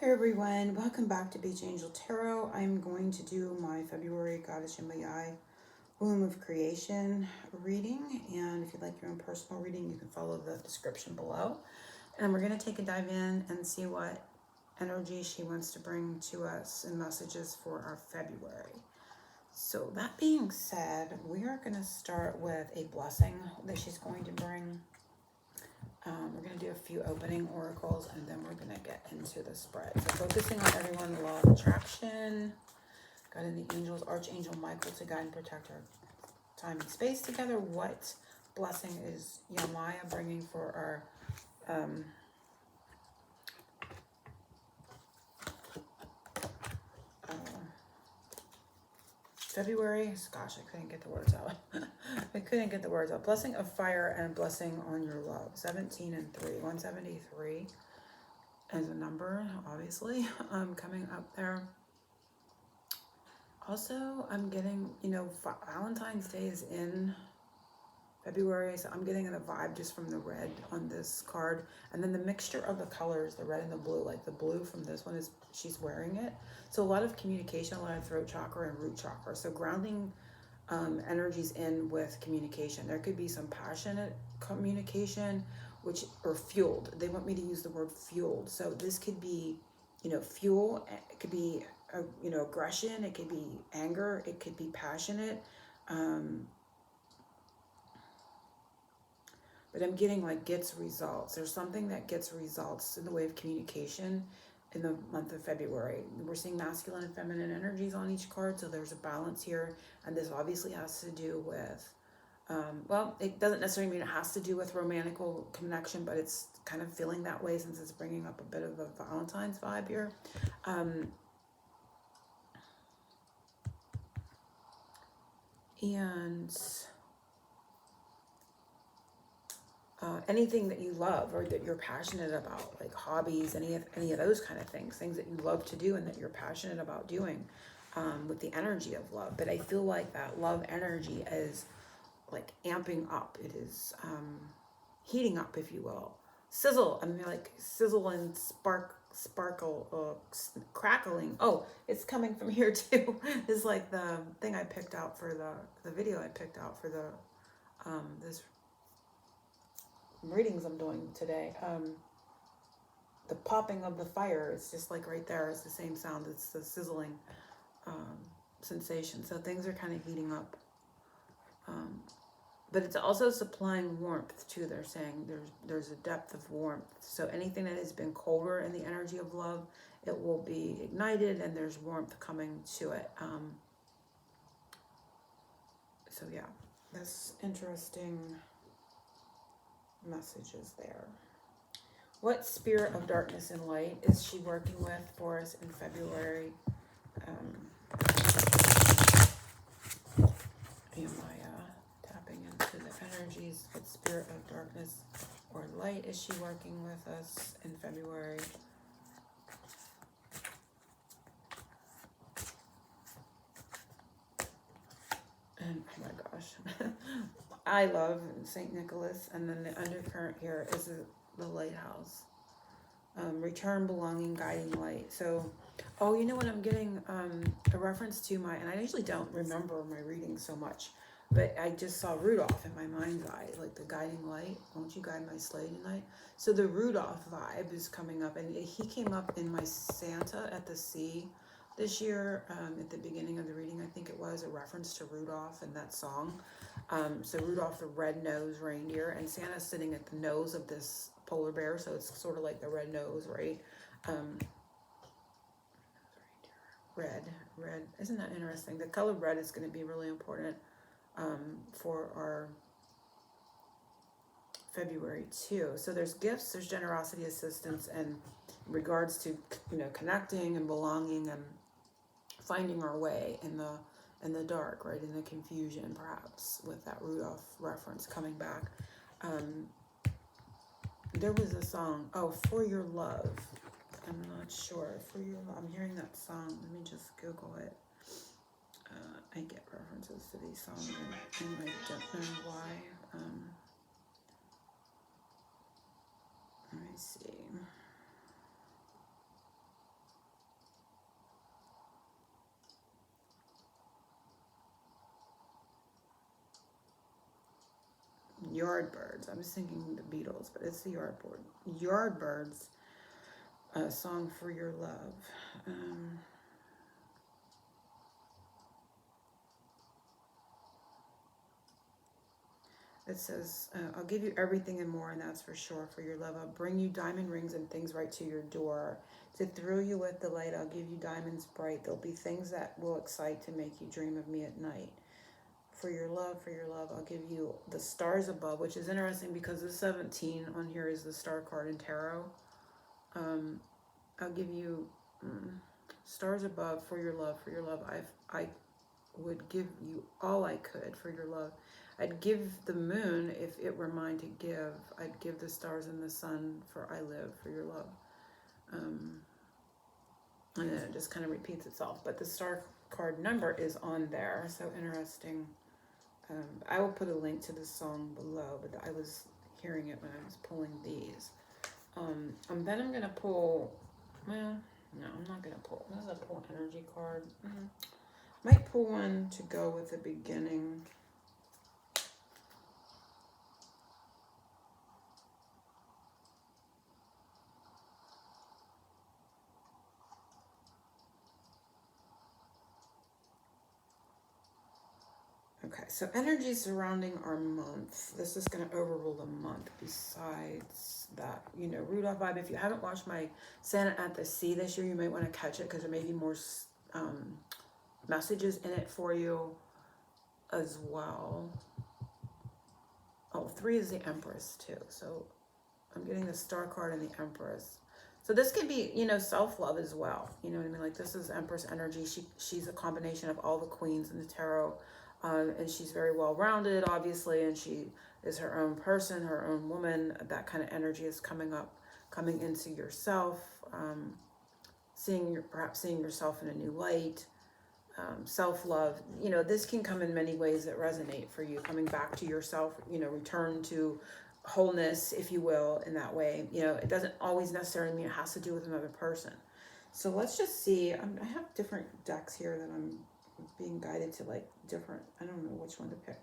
Hi everyone, welcome back to Beach Angel Tarot. I'm going to do my February Goddess Yemaya Womb of Creation reading, and if you'd like your own personal reading, you can follow the description below. And we're going to take a dive in and see what energy she wants to bring to us and messages for our February. So that being said, we are going to start with a blessing that she's going to bring. We're going to do a few opening oracles and then we're going to get into the spread. So focusing on everyone, the law of attraction, God and the angels, Archangel Michael to guide and protect our time and space together. What blessing is Yemaya bringing for our February? Gosh, I couldn't get the words out. I couldn't get the words out. Blessing of fire and blessing on your love. 17 and 3. 173 as a number, obviously, coming up there. Also, I'm getting, Valentine's Day is in February, so I'm getting a vibe just from the red on this card. And then the mixture of the colors, the red and the blue, like the blue from this one is, she's wearing it. So a lot of communication, a lot of throat chakra and root chakra. So grounding energies in with communication. There could be some passionate communication, or fueled. They want me to use the word fueled. So this could be, fuel. It could be, aggression. It could be anger. It could be passionate. But I'm getting like gets results. There's something that gets results in the way of communication in the month of February. We're seeing masculine and feminine energies on each card, so there's a balance here. And this obviously has to do with, well, it doesn't necessarily mean it has to do with romantic connection, but it's kind of feeling that way since it's bringing up a bit of a Valentine's vibe here. Anything that you love or that you're passionate about, like hobbies, any of those kind of things that you love to do and that you're passionate about doing, with the energy of love. But I feel like that love energy is like amping up. It is heating up, if you will. Sizzle. I mean, like sizzle and sparkle, crackling. Oh, it's coming from here too. It's like the thing I picked out for the video I picked out for the this readings I'm doing today. The popping of the fire is just like right there. It's the same sound. It's the sizzling sensation. So things are kind of heating up. But it's also supplying warmth too. They're saying there's a depth of warmth. So anything that has been colder in the energy of love, it will be ignited and there's warmth coming to it. So yeah, that's interesting messages there. What spirit of darkness and light is she working with for us in February? Yemaya, tapping into the energies. What spirit of darkness or light is she working with us in February? And oh my gosh, I love St. Nicholas. And then the undercurrent here is the lighthouse. Return, belonging, guiding light. So, oh, you know what, I'm getting a reference to and I usually don't remember my reading so much, but I just saw Rudolph in my mind's eye, like the guiding light. Won't you guide my sleigh tonight? So the Rudolph vibe is coming up, and he came up in my Santa at the Sea this year, at the beginning of the reading. I think it was a reference to Rudolph and that song. So Rudolph the red-nosed reindeer, and Santa's sitting at the nose of this polar bear, so it's sort of like the red nose, right? Red. Isn't that interesting? The color red is going to be really important for our February too. So there's gifts, there's generosity, assistance, and in regards to connecting and belonging and finding our way in the dark, right, in the confusion, perhaps, with that Rudolph reference coming back. There was a song, For Your Love. I'm not sure. For Your Love. I'm hearing that song. Let me just Google it. I get references to these songs and I don't know why. Let me see. Yardbirds. I was thinking the Beatles, but it's the Yardbirds. A song for your love. It says, I'll give you everything and more, and that's for sure, for your love. I'll bring you diamond rings and things right to your door. To thrill you with delight, I'll give you diamonds bright. There'll be things that will excite to make you dream of me at night. For your love, I'll give you the stars above, which is interesting because the 17 on here is the star card in tarot. I'll give you stars above for your love, I would give you all I could for your love. I'd give the moon if it were mine to give. I'd give the stars and the sun for I live for your love. And then it just kind of repeats itself. But the star card number is on there. So interesting. I will put a link to the song below, but I was hearing it when I was pulling these. And then I'm going to pull, well, no, I'm not going to pull. I'm going to pull an energy card. Might pull one to go with the beginning. Okay, so energy surrounding our month. This is going to overrule the month. Besides that, Rudolph vibe. If you haven't watched my Santa at the Sea this year, you might want to catch it because there may be more messages in it for you as well. Oh, 3 is the Empress too. So I'm getting the Star card and the Empress. So this can be, self-love as well. You know what I mean? Like this is Empress energy. She's a combination of all the queens in the tarot. And she's very well-rounded, obviously, and she is her own person, her own woman. That kind of energy is coming into yourself, perhaps seeing yourself in a new light, self-love. This can come in many ways that resonate for you, coming back to yourself, return to wholeness, if you will, in that way. It doesn't always necessarily mean it has to do with another person. So let's just see. I have different decks here that I'm being guided to, like different, I don't know which one to pick.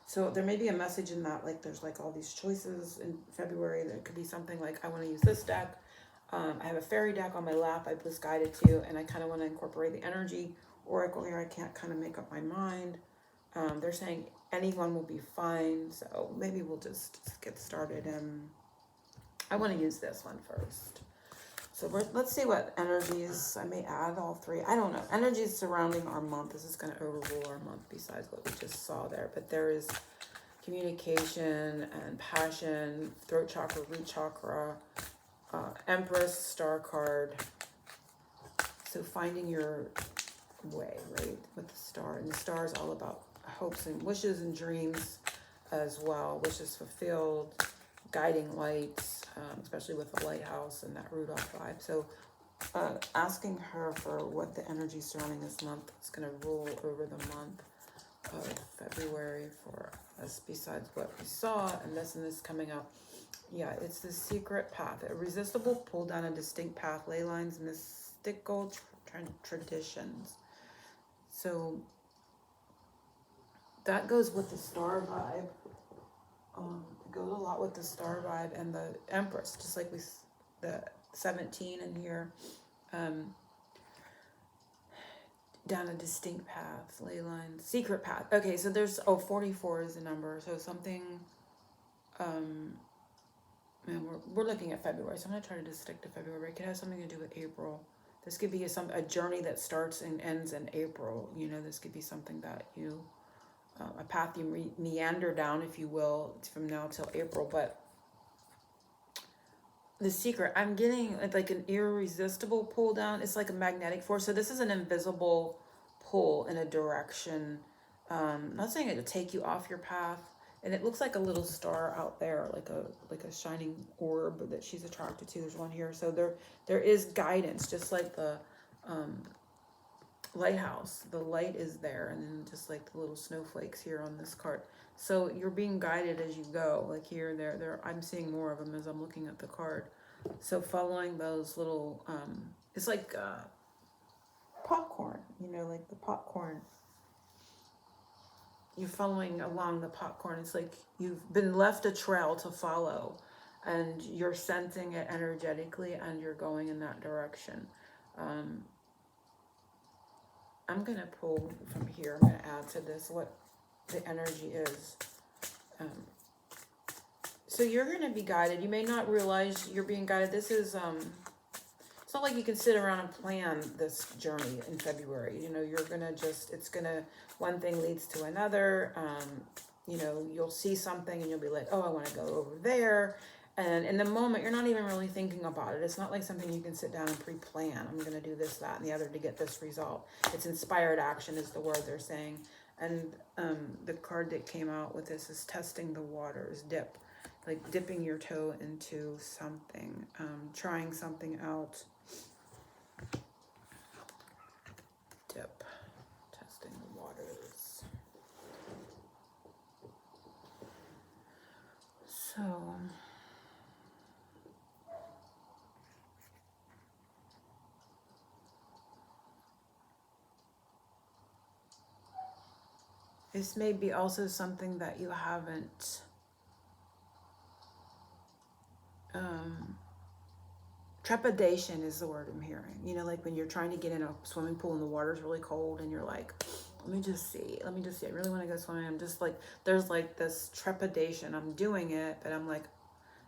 So there may be a message in that, like there's like all these choices in February. That could be something like, I want to use this deck. I have a fairy deck on my lap I was guided to, and I kind of want to incorporate the energy oracle here. I can't kind of make up my mind. They're saying anyone will be fine, so maybe we'll just get started. And I want to use this one first. So let's see what energies, I may add all 3. I don't know. Energies surrounding our month. This is going to overrule our month besides what we just saw there. But there is communication and passion, throat chakra, root chakra, Empress, star card. So finding your way, right, with the star. And the star is all about hopes and wishes and dreams as well. Wishes fulfilled, guiding lights. Especially with the lighthouse and that Rudolph vibe. So asking her for what the energy surrounding this month is going to rule over the month of February for us, besides what we saw and this coming up. Yeah, it's the secret path, a resistible pull down a distinct path, ley lines, mystical traditions. So that goes with the star vibe. It goes a lot with the star vibe and the Empress, just like the 17 in here. Down a distinct path, ley lines, secret path. Okay, so there's 44 is the number. So something. And we're looking at February, so I'm gonna try to just stick to February. It could have something to do with April. This could be a journey that starts and ends in April. This could be something that you. A path you meander down, if you will, from now till April. But the secret, I'm getting like an irresistible pull down. It's like a magnetic force. So this is an invisible pull in a direction. I'm not saying it to take you off your path. And it looks like a little star out there, like a shining orb that she's attracted to. There's one here. So there is guidance, just like the lighthouse. The light is there, and then just like the little snowflakes here on this card. So you're being guided as you go, like here, there. I'm seeing more of them as I'm looking at the card. So following those little, it's like popcorn, like the popcorn you're following along the popcorn. It's like you've been left a trail to follow, and you're sensing it energetically, and you're going in that direction. Um, I'm going to pull from here. I'm going to add to this what the energy is. Um, so you're going to be guided. You may not realize you're being guided. This is, it's not like you can sit around and plan this journey in February. You know, you're going to just, it's going to, one thing leads to another. You know, you'll see something and you'll be like, oh, I want to go over there. And in the moment, you're not even really thinking about it. It's not like something you can sit down and pre-plan. I'm going to do this, that, and the other to get this result. It's inspired action is the word they're saying. And the card that came out with this is testing the waters, dip. Like dipping your toe into something, trying something out. Dip, testing the waters. So... this may be also something that you haven't trepidation is the word I'm hearing. You know, like when you're trying to get in a swimming pool and the water's really cold and you're like, let me just see. I really want to go swimming. I'm just like, there's like this trepidation. I'm doing it, but I'm like,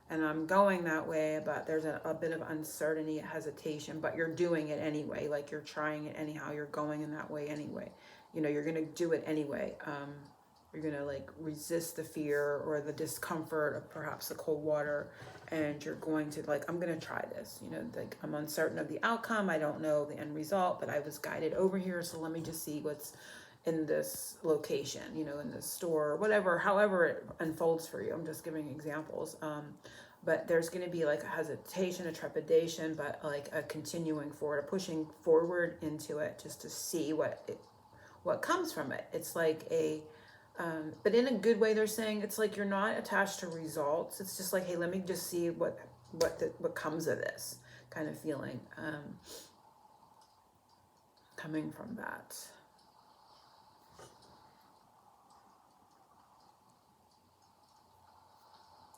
and I'm going that way, but there's a bit of uncertainty, hesitation, but you're doing it anyway. Like you're trying it anyhow. You're going in that way anyway. You know, you're going to do it anyway. You're going to like resist the fear or the discomfort of perhaps the cold water. And you're going to like, I'm going to try this, you know, like I'm uncertain of the outcome. I don't know the end result, but I was guided over here. So let me just see what's in this location, you know, in this store, whatever, however it unfolds for you. I'm just giving examples. But there's going to be like a hesitation, a trepidation, but like a continuing forward, a pushing forward into it just to see what comes from it. It's like a, but in a good way, they're saying it's like you're not attached to results. It's just like, hey, let me just see what comes of this kind of feeling coming from that.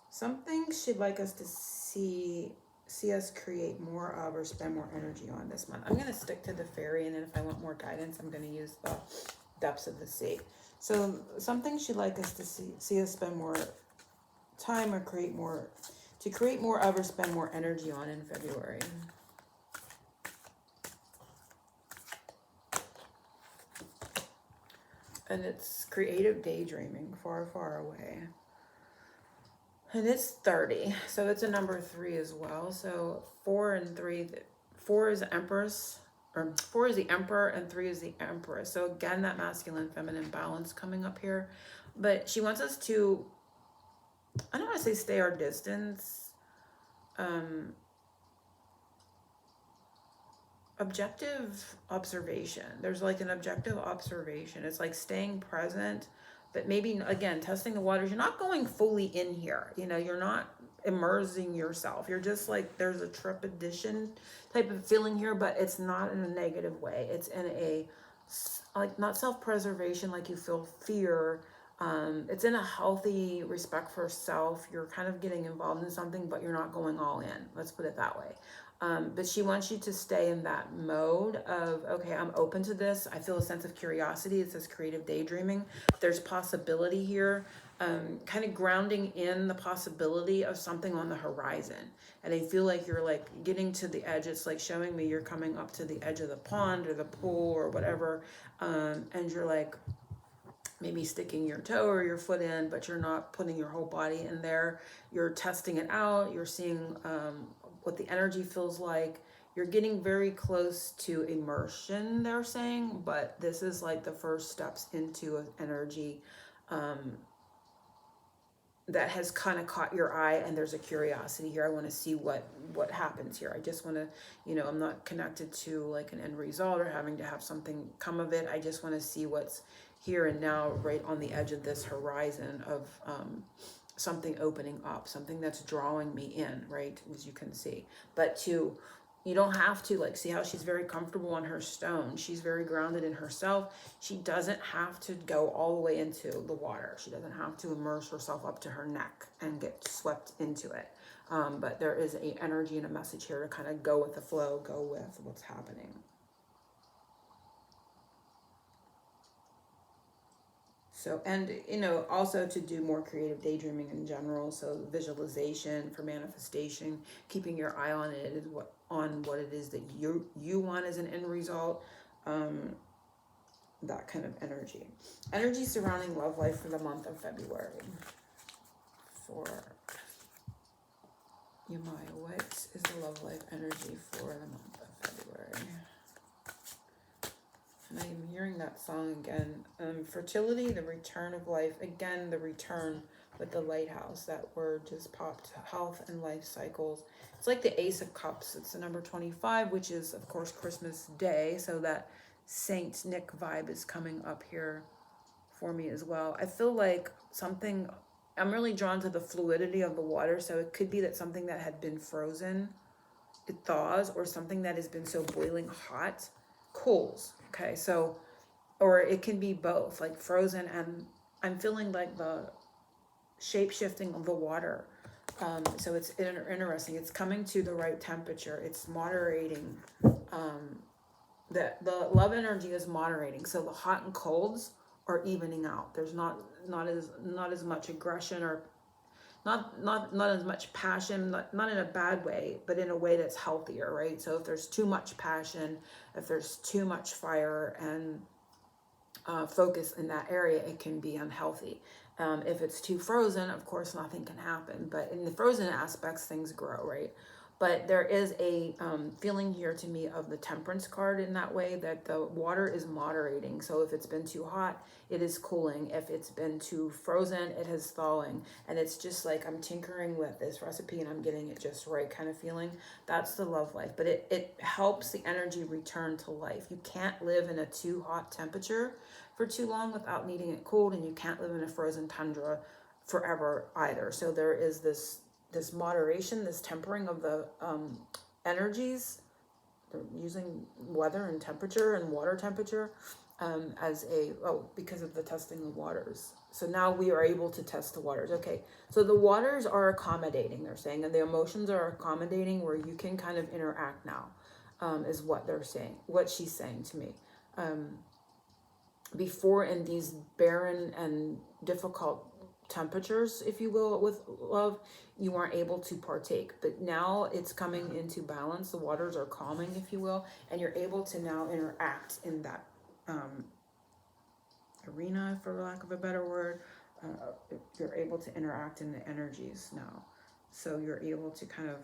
Something she'd like us to see us create more of or spend more energy on this month. I'm going to stick to the fairy, and then if I want more guidance, I'm going to use the depths of the sea. So something she'd like us to see us spend more time or create more of or spend more energy on in February. And it's creative daydreaming, far, far away. And it's 30, so it's a number 3 as well. So 4 and 3, 4 is the Empress, or 4 is the Emperor, and 3 is the Empress. So again, that masculine, feminine balance coming up here. But she wants us to, I don't want to say stay our distance, objective observation. There's like an objective observation. It's like staying present, but maybe again testing the waters. You're not going fully in here, you know, you're not immersing yourself. You're just like, there's a trepidation type of feeling here, but it's not in a negative way. It's in a like not self-preservation, like you feel fear. It's in a healthy respect for self. You're kind of getting involved in something, but you're not going all in. Let's put it that way. But she wants you to stay in that mode of, okay, I'm open to this. I feel a sense of curiosity. It says creative daydreaming. There's possibility here, kind of grounding in the possibility of something on the horizon. And I feel like you're like getting to the edge. It's like showing me you're coming up to the edge of the pond or the pool or whatever. And you're like, maybe sticking your toe or your foot in, but you're not putting your whole body in there. You're testing it out. You're seeing what the energy feels like. You're getting very close to immersion, they're saying, but this is like the first steps into an energy that has kind of caught your eye, and there's a curiosity here. I want to see what happens here. I just want to, you know, I'm not connected to like an end result or having to have something come of it. I just want to see what's here and now, right on the edge of this horizon of something opening up, something that's drawing me in, right, as you can see. But to You don't have to, like, see how she's very comfortable on her stone. She's very grounded in herself. She doesn't have to go all the way into the water. She doesn't have to immerse herself up to her neck and get swept into it. But there is a energy and a message here to kind of go with the flow, go with what's happening. So, and, you know, also to do more creative daydreaming in general. So visualization for manifestation, keeping your eye on it is what it is that you want as an end result. That kind of energy. Energy surrounding love life for the month of February. For Yemaya, what is the love life energy for the month of February? And I am hearing that song again. Fertility, the return of life. Again, the return with the lighthouse. That word just popped. Health and life cycles. It's like the Ace of Cups. It's the number 25, which is, of course, Christmas Day. So that Saint Nick vibe is coming up here for me as well. I feel like something, I'm really drawn to the fluidity of the water. So it could be that something that had been frozen, it thaws, or something that has been so boiling hot cools. Okay, so, or it can be both, like frozen, and I'm feeling like the shape shifting of the water. So it's interesting. It's coming to the right temperature. It's moderating. The love energy is moderating. So the hot and colds are evening out. There's not as much aggression, or not as much passion, not in a bad way, but in a way that's healthier, right? So if there's too much passion, if there's too much fire and focus in that area, it can be unhealthy. If it's too frozen, of course, nothing can happen. But in the frozen aspects, things grow, right? But there is a feeling here to me of the Temperance card in that way, that the water is moderating. So if it's been too hot, it is cooling. If it's been too frozen, it is thawing. And it's just like I'm tinkering with this recipe and I'm getting it just right kind of feeling. That's the love life. But it helps the energy return to life. You can't live in a too hot temperature for too long without needing it cooled, and you can't live in a frozen tundra forever either. So there is this moderation, this tempering of the energies. They're using weather and temperature and water temperature as because of the testing of waters. So now we are able to test the waters. Okay, so the waters are accommodating, they're saying, and the emotions are accommodating, where you can kind of interact now, is what they're saying, what she's saying to me. Before, in these barren and difficult temperatures, if you will, with love, you weren't able to partake, but now it's coming into balance. The waters are calming, if you will, and you're able to now interact in that arena, for lack of a better word. You're able to interact in the energies now, so you're able to kind of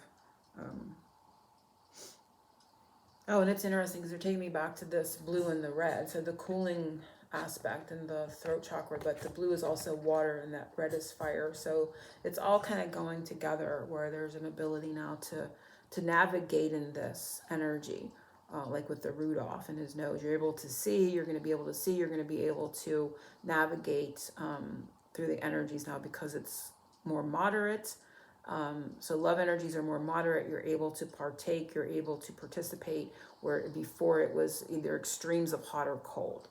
oh, and it's interesting because they're taking me back to this blue and the red. So the cooling aspect and the throat chakra, but the blue is also water and that red is fire. So it's all kind of going together, where there's an ability now to navigate in this energy, like with the Rudolph and his nose. You're able to see, you're going to be able to see, you're going to be able to navigate through the energies now, because it's more moderate. So love energies are more moderate. You're able to partake, you're able to participate, where before it was either extremes of hot or cold.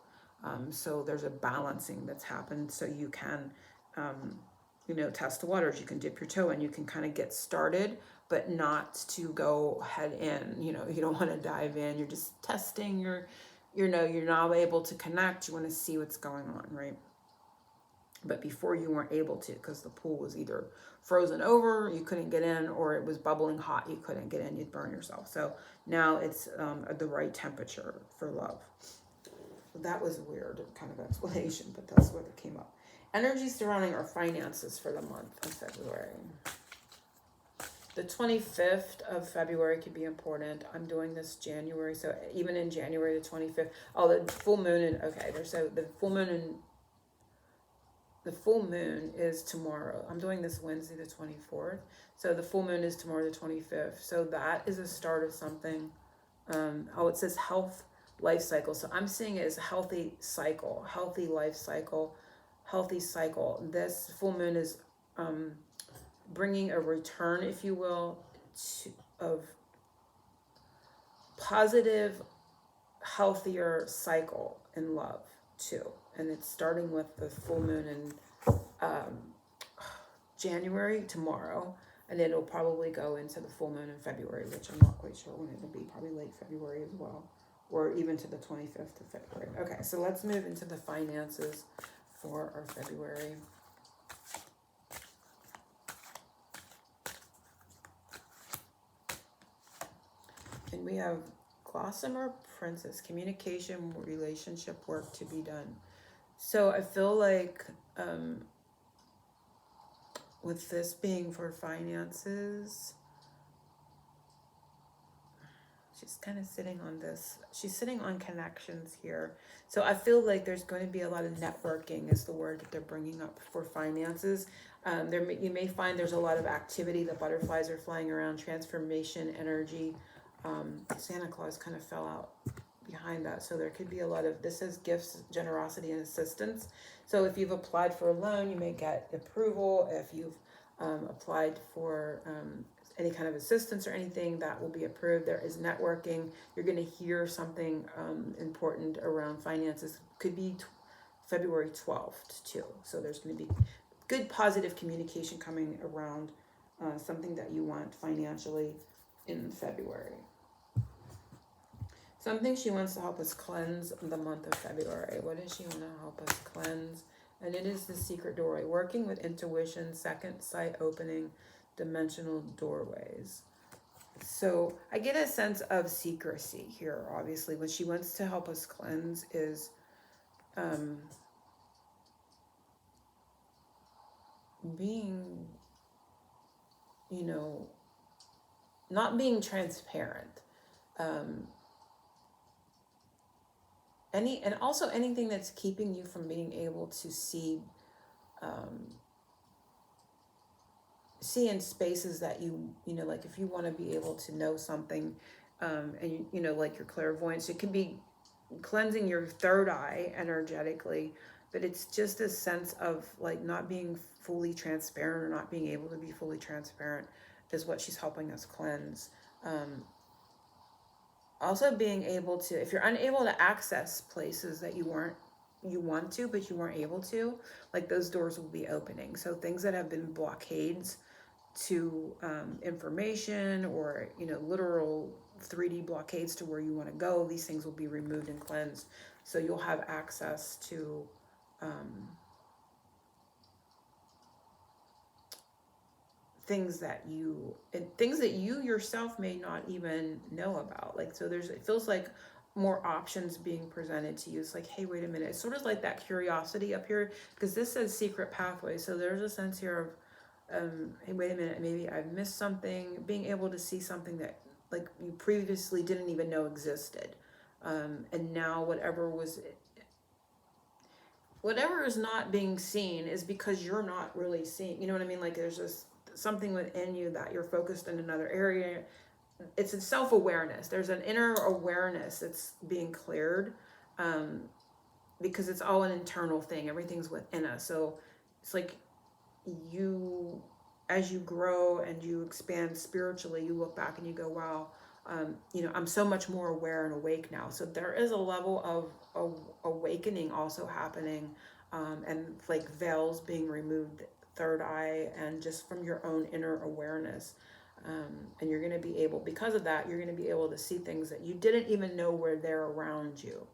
So there's a balancing that's happened. So you can, test the waters. You can dip your toe in. You can kind of get started, but not to go head in. You don't want to dive in. You're just testing. You're now able to connect. You want to see what's going on, right? But before, you weren't able to, because the pool was either frozen over, you couldn't get in, or it was bubbling hot, you couldn't get in, you'd burn yourself. So now it's the right temperature for love. That was a weird kind of explanation, but that's what it came up. Energy surrounding our finances for the month of February. The 25th of February could be important. I'm doing this January, so even in January the 25th. Oh, the full moon the full moon is tomorrow. I'm doing this Wednesday the 24th. So the full moon is tomorrow the 25th. So that is a start of something. It says health life cycle. So I'm seeing it as a healthy cycle, healthy life cycle, healthy cycle. This full moon is bringing a return, if you will, of positive, healthier cycle in love too. And it's starting with the full moon in January tomorrow, and it'll probably go into the full moon in February, which I'm not quite sure when it'll be, probably late February as well, or even to the 25th of February. Okay, so let's move into the finances for our February. And we have Gossamer Princess, communication, relationship work to be done. So I feel like with this being for finances, she's kind of sitting on this. She's sitting on connections here. So I feel like there's going to be a lot of networking is the word that they're bringing up for finances. You may find there's a lot of activity. The butterflies are flying around, transformation, energy. Santa Claus kind of fell out behind that. So there could be a lot of, this is gifts, generosity, and assistance. So if you've applied for a loan, you may get approval. If you've applied for any kind of assistance or anything, that will be approved. There is networking. You're going to hear something important around finances. Could be February 12th too. So there's going to be good positive communication coming around something that you want financially in February. Something she wants to help us cleanse the month of February. What does she want to help us cleanse? And it is the secret doorway. Working with intuition, second sight opening, dimensional doorways. So I get a sense of secrecy here, obviously. What she wants to help us cleanse is being, not being transparent. And also anything that's keeping you from being able to see in spaces that like if you want to be able to know something, and like your clairvoyance, it can be cleansing your third eye energetically, but it's just a sense of like not being fully transparent or not being able to be fully transparent is what she's helping us cleanse. Also being able to, if you're unable to access places that you want to, but you weren't able to, like those doors will be opening. So things that have been blockades to information or, literal 3D blockades to where you want to go, these things will be removed and cleansed. So you'll have access to things that you yourself may not even know about. Like, so it feels like more options being presented to you. It's like, hey, wait a minute. It's sort of like that curiosity up here, because this says secret pathway. So there's a sense here of, hey, wait a minute, maybe I've missed something, being able to see something that like you previously didn't even know existed. And now whatever is not being seen is because you're not really seeing, you know what I mean? Like there's just something within you that you're focused in another area. It's a self-awareness. There's an inner awareness that's being cleared, because it's all an internal thing. Everything's within us. So it's like as you grow and you expand spiritually, you look back and you go, wow, I'm so much more aware and awake now. So there is a level of awakening also happening, and like veils being removed, third eye, and just from your own inner awareness. And you're going to be able, because of that, you're going to be able to see things that you didn't even know were there around you.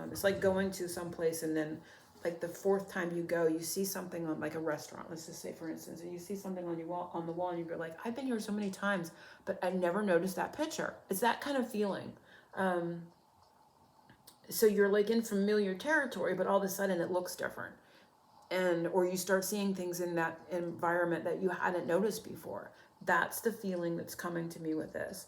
It's like going to some place and then like the fourth time you go, you see something on like a restaurant, let's just say for instance, and you see something on the wall and you're like, I've been here so many times, but I never noticed that picture. It's that kind of feeling. So you're like in familiar territory, but all of a sudden it looks different. Or you start seeing things in that environment that you hadn't noticed before. That's the feeling that's coming to me with this.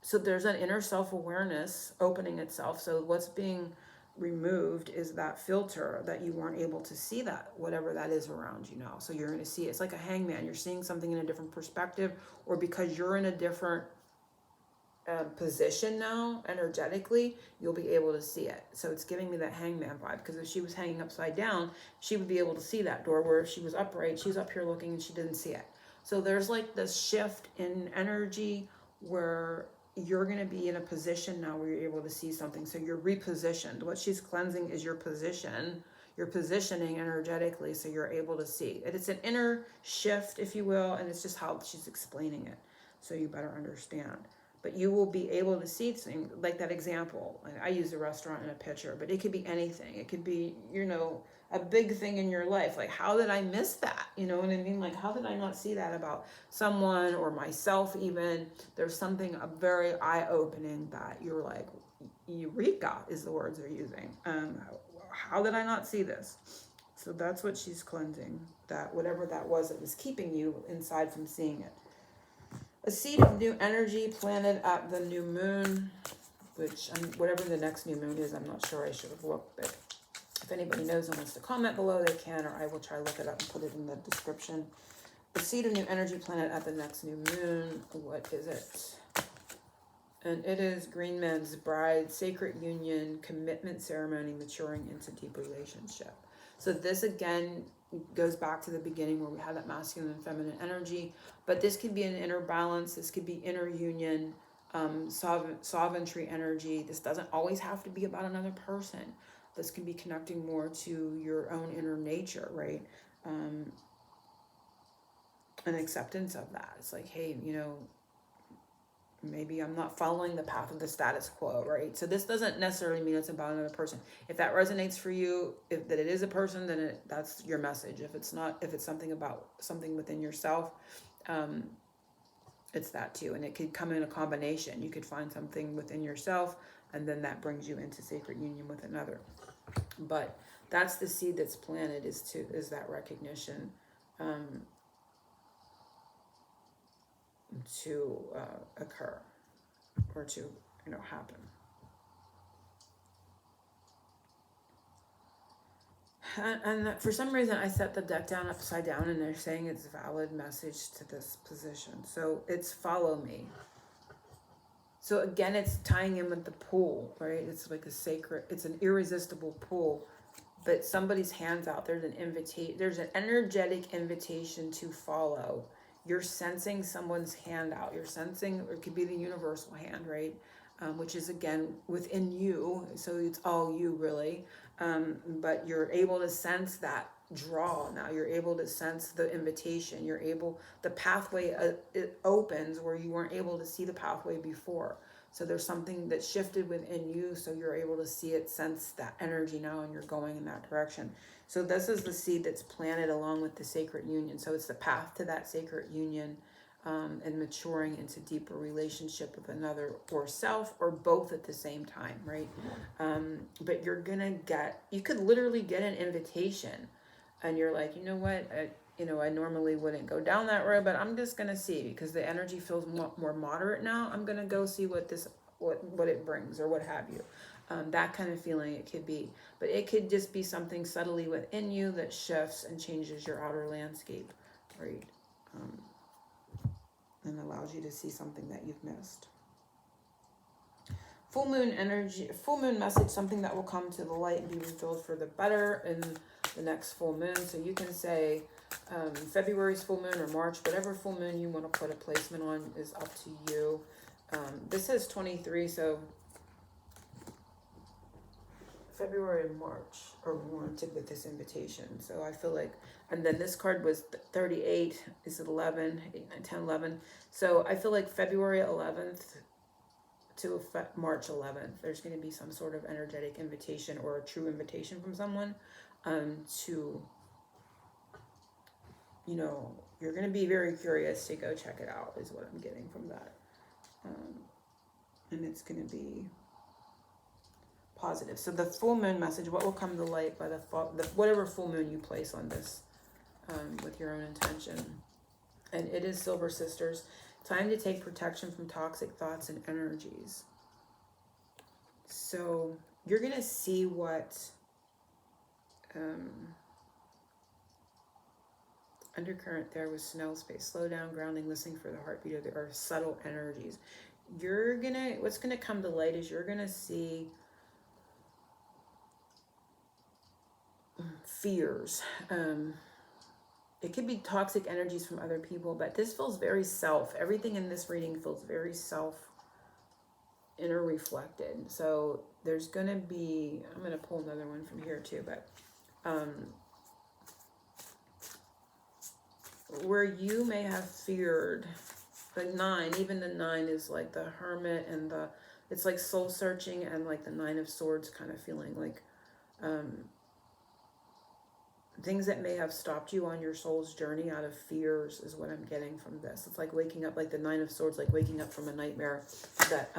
So there's an inner self-awareness opening itself. So what's being removed is that filter that you weren't able to see, that whatever that is around you now. So you're going to see it's like a hangman. You're seeing something in a different perspective, or because you're in a different position now energetically, you'll be able to see it. So it's giving me that hangman vibe, because if she was hanging upside down, she would be able to see that door, where if she was upright, she's up here looking and she didn't see it. So there's like this shift in energy where you're going to be in a position now where you're able to see something. So you're repositioned. What she's cleansing is your position, your positioning energetically, so you're able to see. It's an inner shift, if you will, and it's just how she's explaining it. So you better understand. But you will be able to see things like that example. Like I use a restaurant in a picture, but it could be anything. It could be, a big thing in your life. Like, how did I miss that? You know what I mean? Like, how did I not see that about someone or myself even? There's something very eye-opening that you're like, Eureka is the words they're using. How did I not see this? So that's what she's cleansing. That whatever that was keeping you inside from seeing it. A seed of new energy planted at the new moon, which whatever the next new moon is, I'm not sure. I should have looked, but if anybody knows and wants to comment below, they can, or I will try to look it up and put it in the description. The seed of new energy planted at the next new moon. What is it? And it is Green Man's Bride, sacred union, commitment ceremony, maturing into deep relationship. So this again goes back to the beginning where we had that masculine and feminine energy, but this could be an inner balance. This could be inner union, sovereignty energy. This doesn't always have to be about another person. This can be connecting more to your own inner nature, right? An acceptance of that. It's like, hey, maybe I'm not following the path of the status quo, right? So this doesn't necessarily mean it's about another person. If that resonates for you, if that it is a person, then that's your message. If it's not, if it's something about something within yourself, it's that too. And it could come in a combination. You could find something within yourself, and then that brings you into sacred union with another. But that's the seed that's planted, is that recognition to occur or to happen. And for some reason I set the deck down upside down, and they're saying it's a valid message to this position. So it's follow me. So again, it's tying in with the pull, right? It's like it's an irresistible pull. But somebody's hand's out. There's an energetic invitation to follow. You're sensing someone's hand out. You're sensing, or it could be the universal hand, right? Which is again within you. So it's all you really. But you're able to sense that draw now. You're able to sense the invitation. The pathway it opens where you weren't able to see the pathway before. So there's something that shifted within you, so you're able to see it, sense that energy now, and you're going in that direction. So this is the seed that's planted along with the sacred union. So it's the path to that sacred union, and maturing into deeper relationship with another or self, or both at the same time, right? But you could literally get an invitation, and you're like, you know what, I normally wouldn't go down that road, but I'm just gonna see, because the energy feels more moderate now. I'm gonna go see what it brings, or what have you. That kind of feeling it could be, but it could just be something subtly within you that shifts and changes your outer landscape, right? And allows you to see something that you've missed. Full moon energy, full moon message, something that will come to the light and be revealed for the better in the next full moon. So you can say February's full moon or March, whatever full moon you want to put a placement on is up to you. This is 23, so February and March are warranted with this invitation. So I feel like, and then this card was 38, is it 11, 8, 9, 10, 11. So I feel like February 11th to March 11th, there's going to be some sort of energetic invitation or a true invitation from someone to, you're going to be very curious to go check it out, is what I'm getting from that. And it's going to be positive. So the full moon message, what will come to light by whatever full moon you place on this with your own intention. And it is Silver Sisters. Time to take protection from toxic thoughts and energies. So you're going to see what undercurrent there was Snell space. Slow down, grounding, listening for the heartbeat of the earth, subtle energies. What's going to come to light is you're going to see fears, it could be toxic energies from other people, but this feels very self. Everything in this reading feels very self, inner reflected. So there's going to be, I'm going to pull another one from here too, but where you may have feared the 9, even the 9 is like the Hermit, and it's like soul searching, and like the 9 of Swords kind of feeling like things that may have stopped you on your soul's journey out of fears is what I'm getting from this. It's like waking up, like the 9 of Swords, like waking up from a nightmare. That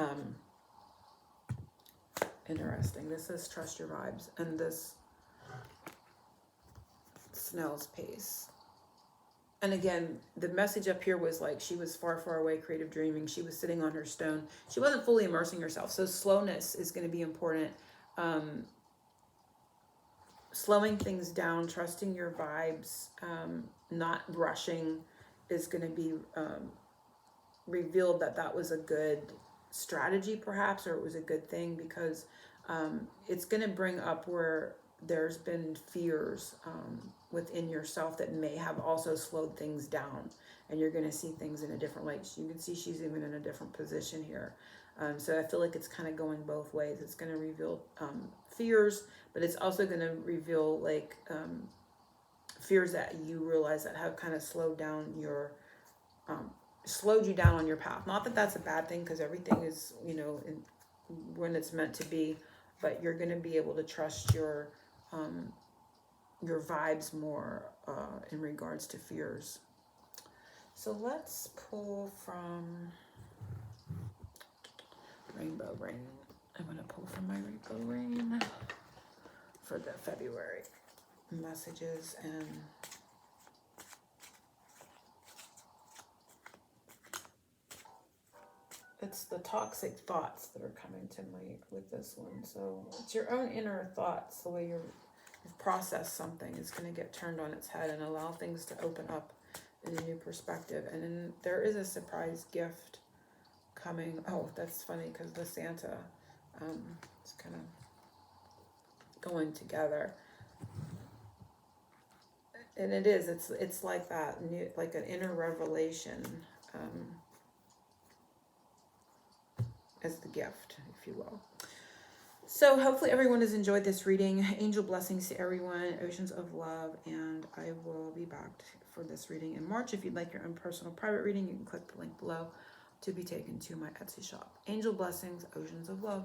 interesting. This is trust your vibes, and this snail's pace. And again, the message up here was like she was far, far away, creative dreaming. She was sitting on her stone. She wasn't fully immersing herself. So slowness is going to be important. Slowing things down, trusting your vibes, not rushing is going to be revealed that was a good strategy perhaps, or it was a good thing, because it's going to bring up where there's been fears within yourself that may have also slowed things down, and you're going to see things in a different light. You can see she's even in a different position here. So I feel like it's kind of going both ways. It's going to reveal fears, but it's also going to reveal like fears that you realize that have kind of slowed down your slowed you down on your path. Not that that's a bad thing, because everything is, you know, when it's meant to be, but you're going to be able to trust your vibes more in regards to fears. So let's pull from Rainbow Rain. I'm going to pull from my Rainbow Rain for the February messages. And it's the toxic thoughts that are coming to me with this one. So it's your own inner thoughts, the way you've processed something is going to get turned on its head and allow things to open up in a new perspective. And then there is a surprise gift coming. Oh, that's funny, because the Santa is kind of going together. And it's like that, new, like an inner revelation as the gift, if you will. So hopefully everyone has enjoyed this reading. Angel blessings to everyone, oceans of love, and I will be back for this reading in March. If you'd like your own personal private reading, you can click the link below to be taken to my Etsy shop. Angel blessings, oceans of love.